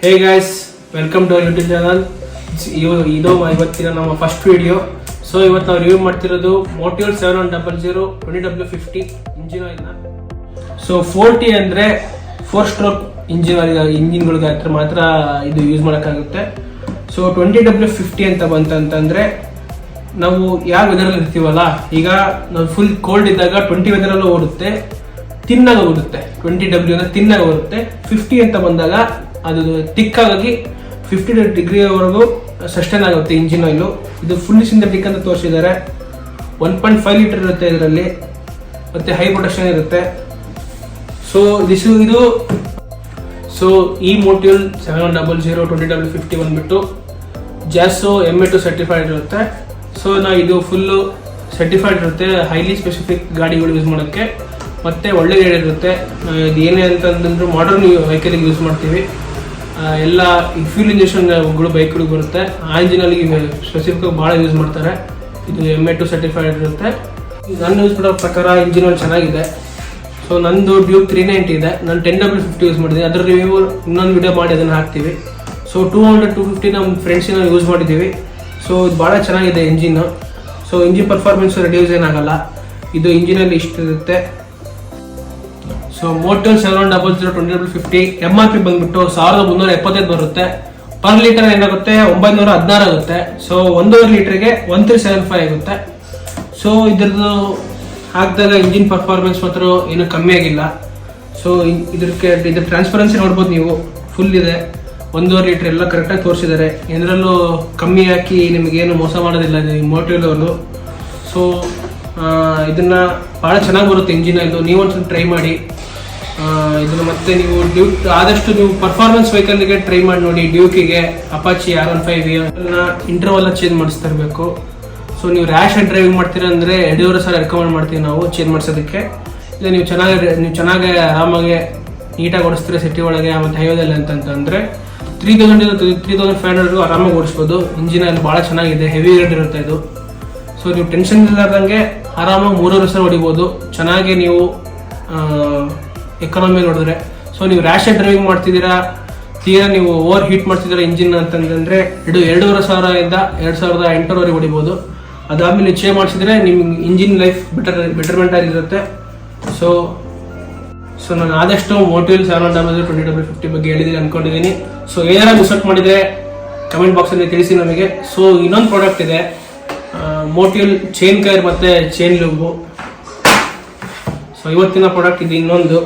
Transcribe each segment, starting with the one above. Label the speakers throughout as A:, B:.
A: Hey guys, welcome to our YouTube channel. ಇದು ಇವತ್ತಿನ ನಮ್ಮ ಫಸ್ಟ್ ವಿಡಿಯೋ. ಸೊ ಇವತ್ತು ನಾವು ರಿವ್ಯೂ ಮಾಡ್ತಿರೋದು motivate 7100 20W50 engine ಆಯಿಲ್ನ. So 4T ಅಂದರೆ 4 ಸ್ಟ್ರೋಕ್ ಇಂಜಿನ್ಗಳಿಗೆ ಹತ್ರ ಮಾತ್ರ ಇದು ಯೂಸ್ ಮಾಡೋಕ್ಕಾಗುತ್ತೆ. ಸೊ 20W50 ಅಂತ ಬಂತಂತಂದರೆ ನಾವು ಯಾವ ವೆದರಲ್ಲಿ ಇರ್ತೀವಲ್ಲ, ಈಗ ನಾವು ಫುಲ್ ಕೋಲ್ಡ್ ಇದ್ದಾಗ 20 ವೆದರಲ್ಲೂ ಓಡುತ್ತೆ, ತಿನ್ನಾಗ ಓಡುತ್ತೆ. 20W ಅಂದರೆ ತಿನ್ನಾಗ ಓಡುತ್ತೆ. 50 ಅಂತ ಬಂದಾಗ ಅದು ತಿಕ್ಕಾಗಿ 50 ಡಿಗ್ರಿವರೆಗೂ ಸಸ್ಟೈನ್ ಆಗುತ್ತೆ ಇಂಜಿನ್ ಆಯಿಲು. ಇದು ಫುಲ್ಲಿ ಸಿಂಥೆಟಿಕ್ ಅಂತ ತೋರಿಸಿದ್ದಾರೆ. 1.5 ಲೀಟರ್ ಇರುತ್ತೆ ಇದರಲ್ಲಿ, ಮತ್ತು ಹೈ ಪ್ರೊಡಕ್ಷನ್ ಇರುತ್ತೆ. ಸೊ ಈ ಮೋಟಿವೇಟ್ 7100 20W50 ಬಂದ್ಬಿಟ್ಟು ಜಾಸೋ MA2 ಸರ್ಟಿಫೈಡ್ ಇರುತ್ತೆ. ಸೊ ಇದು ಫುಲ್ಲು ಸರ್ಟಿಫೈಡ್ ಇರುತ್ತೆ, ಹೈಲಿ ಸ್ಪೆಸಿಫಿಕ್ ಗಾಡಿಗಳು ಯೂಸ್ ಮಾಡೋಕ್ಕೆ, ಮತ್ತು ಒಳ್ಳೆ ರೇಟ್ ಇರುತ್ತೆ. ಇದು ಏನೇ ಅಂತಂದ್ರೆ ಮಾಡರ್ನ್ ವೆಹಿಕಲಿಗೆ ಯೂಸ್ ಮಾಡ್ತೀವಿ. ಎಲ್ಲ ಫ್ಯೂಲ್ ಇಂಜೆಕ್ಷನ್ಗಳು ಬೈಕ್ಗಳಿಗೆ ಬರುತ್ತೆ. ಆ ಇಂಜಿನಲ್ಲಿ ಸ್ಪೆಸಿಫಿಕ್ ಭಾಳ ಯೂಸ್ ಮಾಡ್ತಾರೆ. ಇದು MA2 ಸರ್ಟಿಫೈಡ್ ಇರುತ್ತೆ. ನಾನು ಯೂಸ್ ಮಾಡೋ ಪ್ರಕಾರ ಇಂಜಿನ್ ಒಂದು ಚೆನ್ನಾಗಿದೆ. ಸೊ ನಂದು ಡ್ಯೂಕ್ 390 ಇದೆ, ನಾನು 10W50 ಯೂಸ್ ಮಾಡಿದ್ದೀನಿ. ಅದರ ರಿವ್ಯೂ ಇನ್ನೊಂದು ವಿಡಿಯೋ ಮಾಡಿ ಅದನ್ನು ಹಾಕ್ತೀವಿ. ಸೊ 200-250 ನಮ್ಮ ಫ್ರೆಂಡ್ಸಿನ ಯೂಸ್ ಮಾಡಿದ್ದೀವಿ. ಸೊ ಇದು ಭಾಳ ಚೆನ್ನಾಗಿದೆ engine. So engine performance reduce ಏನಾಗಲ್ಲ. ಇದು ಇಂಜಿನಲ್ಲಿ ಇಷ್ಟಿರುತ್ತೆ. ಸೊ ಮೋಟಿವೇಟ್ 7100 20W50 MRP ಬಂದ್ಬಿಟ್ಟು 1375 ಬರುತ್ತೆ. ಪರ್ ಲೀಟರ್ ಏನಾಗುತ್ತೆ 916 ಆಗುತ್ತೆ. ಸೊ 1.5 ಲೀಟರ್ಗೆ 1375 ಆಗುತ್ತೆ. ಸೊ ಇದ್ರದ್ದು ಹಾಕಿದಾಗ ಇಂಜಿನ್ ಪರ್ಫಾರ್ಮೆನ್ಸ್ ಮಾತ್ರ ಏನು ಕಮ್ಮಿ ಆಗಿಲ್ಲ. ಸೊ ಇದ್ರ ಟ್ರಾನ್ಸ್ಪರೆನ್ಸಿ ನೋಡ್ಬೋದು ನೀವು, ಫುಲ್ ಇದೆ. 1.5 ಲೀಟರ್ ಎಲ್ಲ ಕರೆಕ್ಟಾಗಿ ತೋರಿಸಿದ್ದಾರೆ. ಇದರಲ್ಲೂ ಕಮ್ಮಿ ಹಾಕಿ ನಿಮಗೇನು ಮೋಸ ಮಾಡೋದಿಲ್ಲ ಮೋಟಿವೇಟ್ ಅವರು. ಸೊ ಇದನ್ನು ಭಾಳ ಚೆನ್ನಾಗಿ ಬರುತ್ತೆ ಇಂಜಿನ್. ಇದು ನೀವು ಒಂದ್ಸಲ ಟ್ರೈ ಮಾಡಿ ಇದನ್ನು. ಮತ್ತೆ ನೀವು ಆದಷ್ಟು ನೀವು ಪರ್ಫಾರ್ಮೆನ್ಸ್ ವೆಹಿಕಲ್ಗೆ ಟ್ರೈ ಮಾಡಿ ನೋಡಿ. ಡ್ಯೂಕಿಗೆ, ಅಪಾಚಿ R15 ಇಂಟರ್ವಲ್ ಚೇಂಜ್ ಮಾಡಿಸ್ತಾ ಇರಬೇಕು. ಸೊ ನೀವು ರ್ಯಾಶ್ ಆಗಿ ಡ್ರೈವಿಂಗ್ ಮಾಡ್ತೀರಾ ಅಂದರೆ 2,500 ರೆಕಮೆಂಡ್ ಮಾಡ್ತೀವಿ ನಾವು ಚೇಂಜ್ ಮಾಡಿಸೋದಕ್ಕೆ. ಇಲ್ಲ ನೀವು ಚೆನ್ನಾಗಿ ಆರಾಮಾಗಿ ನೀಟಾಗಿ ಓಡಿಸ್ತೀರಾ ಸಿಟಿ ಒಳಗೆ ಮತ್ತು ಹೈವೇದಲ್ಲಿ ಅಂತಂದರೆ 3,500 ಆರಾಮಾಗಿ ಓಡಿಸ್ಬೋದು. ಇಂಜಿನಲ್ಲಿ ಭಾಳ ಚೆನ್ನಾಗಿದೆ, ಹೆವಿ ರೇಟ್ ಇರುತ್ತೆ ಇದು. ಸೊ ನೀವು ಟೆನ್ಷನ್ ಇಲ್ಲಾರ್ದಂಗೆ ಆರಾಮಾಗಿ 3,500 ಹೊಡಿಬೋದು ಚೆನ್ನಾಗಿ ನೀವು ಎಕಾನಮಿ ನೋಡಿದ್ರೆ. ಸೊ ನೀವು ರ್ಯಾಶ್ ಡ್ರೈವಿಂಗ್ ಮಾಡ್ತಿದ್ದೀರಾ, ತೀರಾ ನೀವು ಓವರ್ ಹೀಟ್ ಮಾಡ್ತಿದ್ದೀರಾ ಇಂಜಿನ್ ಅಂತಂದರೆ 2,500ಇಂದ 2,800 ಹೊಡಿಬೋದು. ಅದಾದ್ಮೇಲೆ ನೀವು ಚೇಂಜ್ ಮಾಡಿಸಿದ್ರೆ ನಿಮ್ಗೆ ಇಂಜಿನ್ ಲೈಫ್ ಬೆಟರ್ಮೆಂಟ್ ಆಗಿರುತ್ತೆ. ಸೊ ನಾನು ಆದಷ್ಟು ಮೋಟಿವೇಟ್ 7100 20W50 ಬಗ್ಗೆ ಹೇಳಿದ್ದೀನಿ ಅಂದ್ಕೊಂಡಿದ್ದೀನಿ. ಸೊ ಏನಾರ ಮಿಸ್ಔಟ್ ಮಾಡಿದರೆ ಕಮೆಂಟ್ ಬಾಕ್ಸಲ್ಲಿ ತಿಳಿಸಿ ನಮಗೆ. ಸೊ ಇನ್ನೊಂದು ಪ್ರಾಡಕ್ಟ್ ಇದೆ, ಮೋಟಿವೇಟ್ ಚೈನ್ ಕೈರ್ ಮತ್ತು ಚೈನ್ ಲೂಬು. ಸೊ ಇವತ್ತಿನ ಪ್ರಾಡಕ್ಟ್ ಇದು ಇನ್ನೊಂದು.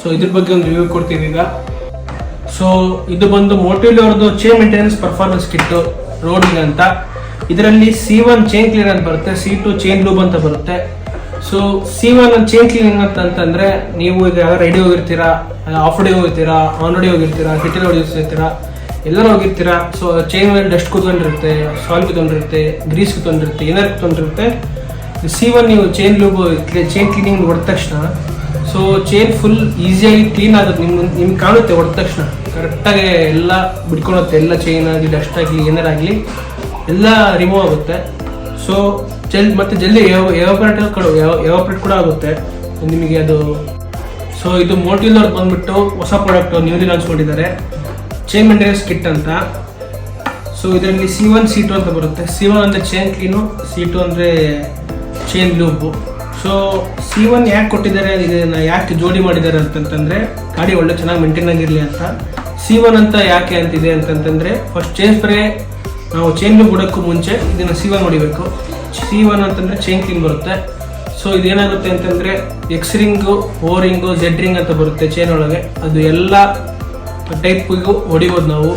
A: ಸೊ ಇದ್ರ ಬಗ್ಗೆ ಒಂದು ರಿವ್ಯೂ ಕೊಡ್ತೀವಿ ಈಗ. ಸೊ ಇದು ಬಂದು ಮೋಟಿವೇಟ್ ಅವ್ರದ್ದು ಚೈನ್ ಮೇಂಟೆನೆನ್ಸ್ ಪರ್ಫಾರ್ಮೆನ್ಸ್ ಕಿಟ್ಟು ರೋಡಿಂಗ್ ಅಂತ. ಇದರಲ್ಲಿ C1 ಚೈನ್ ಕ್ಲೀನರ್ ಅಂತ ಬರುತ್ತೆ, C2 ಚೈನ್ ಲೂಬ್ ಅಂತ ಬರುತ್ತೆ. ಸೊ C1 ಚೈನ್ ಕ್ಲೀನಿಂಗ್ ಅಂತಂದ್ರೆ ನೀವು ಈಗ ರೆಡಿ ಹೋಗಿರ್ತೀರಾ, ಆಫ್ ರೋಡಿಗೆ ಹೋಗಿರ್ತೀರಾ, ಆನ್ ರೋಡಿಗೆ ಹೋಗಿರ್ತೀರಾ, ಸಿಟಿಲಿ ಓಡಿಸ್ತಿರ್ತೀರಾ, ಎಲ್ಲರೂ ಹೋಗಿರ್ತೀರಾ. ಸೊ ಚೈನ್ ಮೇಲೆ ಡಸ್ಟ್ ಕೂತ್ಕೊಂಡಿರುತ್ತೆ, ಸಾಯಿಲ್ ಕೂತ್ಕೊಂಡಿರುತ್ತೆ, ಗ್ರೀಸ್ ಕೂತ್ಕೊಂಡಿರುತ್ತೆ, ಏನಾರು ಕೂತ್ಕೊಂಡಿರುತ್ತೆ. C1 ನೀವು ಚೈನ್ ಲೂಬ್ ಚೈನ್ ಕ್ಲೀನಿಂಗ್ ಹೊಡೆದ ತಕ್ಷಣ ಸೊ ಚೈನ್ ಫುಲ್ ಈಸಿಯಾಗಿ ಕ್ಲೀನ್ ಆಗುತ್ತೆ. ನಿಮ್ಗೆ ಕಾಣುತ್ತೆ ಹೊಡೆದ ತಕ್ಷಣ ಕರೆಕ್ಟಾಗಿ ಎಲ್ಲ ಬಿಡ್ಕೊಳುತ್ತೆ. ಎಲ್ಲ ಚೈನ್ ಆಗಲಿ, ಡಸ್ಟ್ ಆಗಲಿ, ಏನಾರಾಗಲಿ ಎಲ್ಲ ರಿಮೂವ್ ಆಗುತ್ತೆ. ಸೊ ಮತ್ತೆ ಜಲ್ದಿ ಎವಾಪರೇಟ್ ಕೂಡ ಆಗುತ್ತೆ ನಿಮಗೆ ಅದು. ಸೊ ಇದು ಮೋಟಿವೇಟ್ ಅವ್ರು ಬಂದ್ಬಿಟ್ಟು ಹೊಸ ಪ್ರಾಡಕ್ಟ್ ನ್ಯೂಲಿ ಲಾಂಚ್ ಮಾಡಿದ್ದಾರೆ, ಚೈನ್ ಮೇಂಟೆನೆನ್ಸ್ ಕಿಟ್ ಅಂತ. ಸೊ ಇದರಲ್ಲಿ C1 C2 ಅಂತ ಬರುತ್ತೆ. C1 ಅಂದರೆ ಚೈನ್ ಕ್ಲೀನು, C2 ಅಂದರೆ ಚೈನ್ ಲೂಬು. ಸೊ C1 ಯಾಕೆ ಕೊಟ್ಟಿದ್ದಾರೆ, ಇದನ್ನು ಯಾಕೆ ಜೋಡಿ ಮಾಡಿದ್ದಾರೆ ಅಂತಂತಂದರೆ ಗಾಡಿ ಒಳ್ಳೆ ಚೆನ್ನಾಗಿ ಮೇಂಟೈನ್ ಆಗಿರಲಿ ಅಂತ. C1 ಅಂತ ಯಾಕೆ ಅಂತಿದೆ ಅಂತಂತಂದರೆ ಫಸ್ಟ್ ಚೈನ್ ಸ್ಪ್ರೇ ನಾವು ಚೈನ್ ಲೂಬ್ ಬಿಡೋಕ್ಕೂ ಮುಂಚೆ ಇದನ್ನು C1 ಹೊಡಿಬೇಕು. C1 ಅಂತಂದರೆ ಚೈನ್ ಕ್ಲೀನ್ ಬರುತ್ತೆ. ಸೊ ಇದೇನಾಗುತ್ತೆ ಅಂತಂದರೆ X ring, O ring, Z ring ಅಂತ ಬರುತ್ತೆ ಚೈನ್ ಒಳಗೆ. ಅದು ಎಲ್ಲ ಟೈಪಿಗೂ ಹೊಡಿಬೋದು ನಾವು.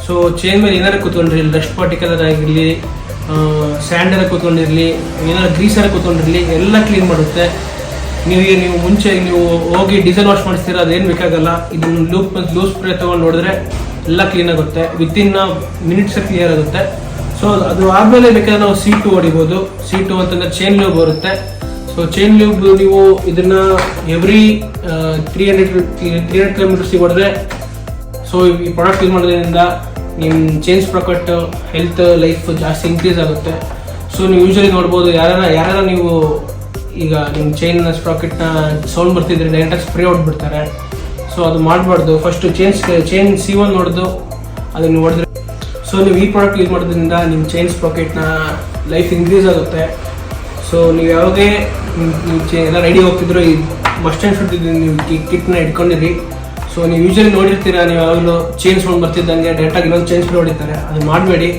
A: ಸೊ ಚೈನ್ ಮೇಲೆ ಏನಾರು ಕೂತ್ಕೊಂಡಿರಲಿ, ಡಸ್ಟ್ ಪಾರ್ಟಿಕಲರ್ ಆಗಿರಲಿ, ಸ್ಯಾಂಡರ್ ಕೂತ್ಕೊಂಡಿರಲಿ, ಏನಾರು ಗ್ರೀಸರ್ ಕೂತ್ಕೊಂಡಿರಲಿ, ಎಲ್ಲ ಕ್ಲೀನ್ ಮಾಡುತ್ತೆ. ನೀವು ಮುಂಚೆ ನೀವು ಹೋಗಿ ಡೀಸೆಲ್ ವಾಶ್ ಮಾಡಿಸ್ತೀರ, ಅದೇನು ಬೇಕಾಗಲ್ಲ. ಇದನ್ನು ಲೂಸ್ ಸ್ಪ್ರೇ ತೊಗೊಂಡು ನೋಡಿದ್ರೆ ಎಲ್ಲ ಕ್ಲೀನ್ ಆಗುತ್ತೆ, ವಿತಿನ್ ಮಿನಿಟ್ಸ್ ಕ್ಲಿಯರ್ ಆಗುತ್ತೆ. ಸೊ ಅದು ಆದಮೇಲೆ ಬೇಕಾದ್ರೆ ನಾವು C2 ಹೊಡಿಬೋದು. C2 ಅಂತಂದರೆ ಚೈನ್ ಲೂಬ್ ಬರುತ್ತೆ. ಸೊ ಚೈನ್ ಲೂಬ್ ನೀವು ಇದನ್ನು ಎವ್ರಿ 300 ಕಿಲೋಮೀಟರ್ಸಿಗೆ ಹೊಡೆದ್ರೆ, ಸೊ ಈ ಪ್ರಾಡಕ್ಟ್ ಯೂಸ್ ಮಾಡೋದ್ರಿಂದ ನಿಮ್ಮ ಚೈನ್ ಸ್ಪ್ರಾಕೆಟ್ ಹೆಲ್ತ್ ಲೈಫ್ ಜಾಸ್ತಿ ಇನ್ಕ್ರೀಸ್ ಆಗುತ್ತೆ. ಸೊ ನೀವು ಯೂಶಲಿ ನೋಡ್ಬೋದು, ಯಾರು ನೀವು ಈಗ ನಿಮ್ಮ ಚೈನ್ ಸ್ಪ್ರಾಕೆಟ್ನ ಸೌಂಡ್ ಬರ್ತಿದ್ರೆ ಡೈರೆಕ್ಟಾಗಿ ಸ್ಪ್ರೇ ಹೊಡ್ಬಿಡ್ತಾರೆ. ಸೊ ಅದು ಮಾಡಬಾರ್ದು. ಫಸ್ಟ್ ಚೈನ್ C1 ಹೊಡೆದು ಅದನ್ನು ಹೊಡೆದ್ರೆ, ಸೊ ನೀವು ಈ ಪ್ರಾಡಕ್ಟ್ ಯೂಸ್ ಮಾಡೋದ್ರಿಂದ ನಿಮ್ಮ ಚೈನ್ ಸ್ಪ್ರಾಕೆಟ್ನ ಲೈಫ್ ಇನ್ಕ್ರೀಸ್ ಆಗುತ್ತೆ. ಸೊ ನೀವು ಯಾವಾಗೇ ಎಲ್ಲ ರೆಡಿ ಹೋಗ್ತಿದ್ರು ಈ ಮಸ್ಟ್ ಆ್ಯಂಡ್ ಶುಡ್ ನೀವು ಕಿಟ್ನ ಇಟ್ಕೊಂಡಿರಿ. ಸೊ ನೀವು ಯೂಶಲಿ ನೋಡಿರ್ತೀರಾ, ನೀವು ಯಾವಾಗಲೂ ಚೈನ್ ಸೌಂಡ್ ಬರ್ತಿದ್ದಂಗೆ ಡೈರೆಕ್ಟಾಗಿ ಇನ್ನೊಂದು ಚೈನ್ ಸ್ಪ್ರೇ ಹೊಡಿತಾರೆ. ಅದು ಮಾಡಬೇಡಿ.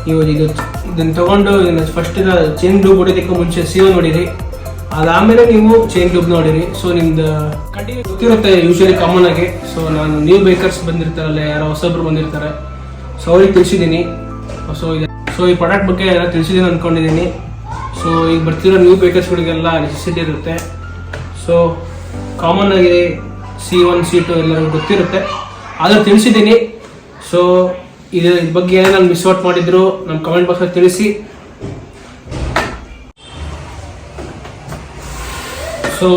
A: ನೀವು ಇದನ್ನು ತೊಗೊಂಡು ಫಸ್ಟ್ ಚೈನ್ ಟ್ಯೂಬ್ ಹೊಡಿಯೋದಕ್ಕೆ ಮುಂಚೆ C1 ಹೊಡೀರಿ, ಅದಾದಮೇಲೆ ನೀವು ಚೈನ್ ಟ್ಯೂಬ್ ನೋಡಿರಿ. ಸೊ ನಿಮ್ದು ಕಂಟಿನ್ಯೂ ಗೊತ್ತಿರುತ್ತೆ ಯೂಶಲಿ ಕಾಮನ್ ಆಗಿ. ಸೊ ನಾನು ನ್ಯೂ ಬೇಕರ್ಸ್ ಬಂದಿರ್ತಾರಲ್ಲ, ಯಾರೋ ಹೊಸಬ್ರು ಬಂದಿರ್ತಾರೆ, ಸೊ ಅವ್ರಿಗೆ ತಿಳಿಸಿದ್ದೀನಿ. ಸೊ ಈ ಪ್ರಾಡಕ್ಟ್ ಬಗ್ಗೆ ಎಲ್ಲ ತಿಳಿಸಿದ್ದೀನಿ ಅಂದ್ಕೊಂಡಿದ್ದೀನಿ. ಸೊ ಈಗ ಬರ್ತಿರೋ ನ್ಯೂ ಬೇಕರ್ಸ್ಗಳಿಗೆಲ್ಲ ನೆಸೆಸಿಟಿ ಇರುತ್ತೆ. ಸೊ ಕಾಮನ್ ಆಗಿ C1 C2 ಎಲ್ಲರಿಗೂ ಗೊತ್ತಿರುತ್ತೆ, ಆದರೂ ತಿಳಿಸಿದ್ದೀನಿ. ಸೊ ಇದ್ರ ಬಗ್ಗೆ ಏನೇನು ಮಿಸ್ ಔಟ್ ಮಾಡಿದ್ರು ನಮ್ಮ ಕಮೆಂಟ್ ಬಾಕ್ಸಲ್ಲಿ ತಿಳಿಸಿ. ಸೊ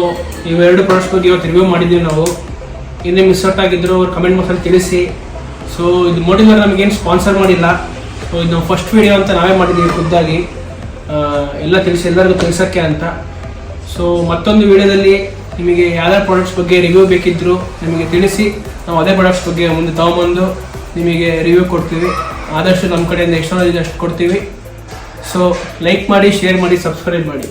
A: ಇವೆರಡು ಪ್ರಾಡಕ್ಟ್ಸ್ ಬಗ್ಗೆ ಇವತ್ತು ರಿವ್ಯೂ ಮಾಡಿದ್ದೀವಿ ನಾವು. ಏನೇ ಮಿಸ್ ಔಟ್ ಆಗಿದ್ರು ಕಮೆಂಟ್ ಬಾಕ್ಸಲ್ಲಿ ತಿಳಿಸಿ. ಸೊ ಇದು ಮೋಟಿವೇರ್ ನಮಗೇನು ಸ್ಪಾನ್ಸರ್ ಮಾಡಿಲ್ಲ. ಸೊ ಇದು ನಾವು ಫಸ್ಟ್ ವಿಡಿಯೋ ಅಂತ ನಾವೇ ಮಾಡಿದ್ದೀವಿ ಖುದ್ದಾಗಿ, ಎಲ್ಲ ತಿಳಿಸಿ ಎಲ್ಲರಿಗೂ ತಿಳಿಸೋಕ್ಕೆ ಅಂತ. ಸೊ ಮತ್ತೊಂದು ವಿಡಿಯೋದಲ್ಲಿ ನಿಮಗೆ ಯಾವ್ಯಾವ ಪ್ರಾಡಕ್ಟ್ಸ್ ಬಗ್ಗೆ ರಿವ್ಯೂ ಬೇಕಿದ್ರು ನಿಮಗೆ ತಿಳಿಸಿ, ನಾವು ಅದೇ ಪ್ರಾಡಕ್ಟ್ಸ್ ಬಗ್ಗೆ ಮುಂದೆ ತೊಗೊಂಬಂದು ನಿಮಗೆ ರಿವ್ಯೂ ಕೊಡ್ತೀವಿ. ಆದಷ್ಟು ನಮ್ಮ ಕಡೆಯಿಂದ ಎಷ್ಟು ಅಷ್ಟು ಕೊಡ್ತೀವಿ. ಸೊ ಲೈಕ್ ಮಾಡಿ, ಶೇರ್ ಮಾಡಿ, ಸಬ್ಸ್ಕ್ರೈಬ್ ಮಾಡಿ.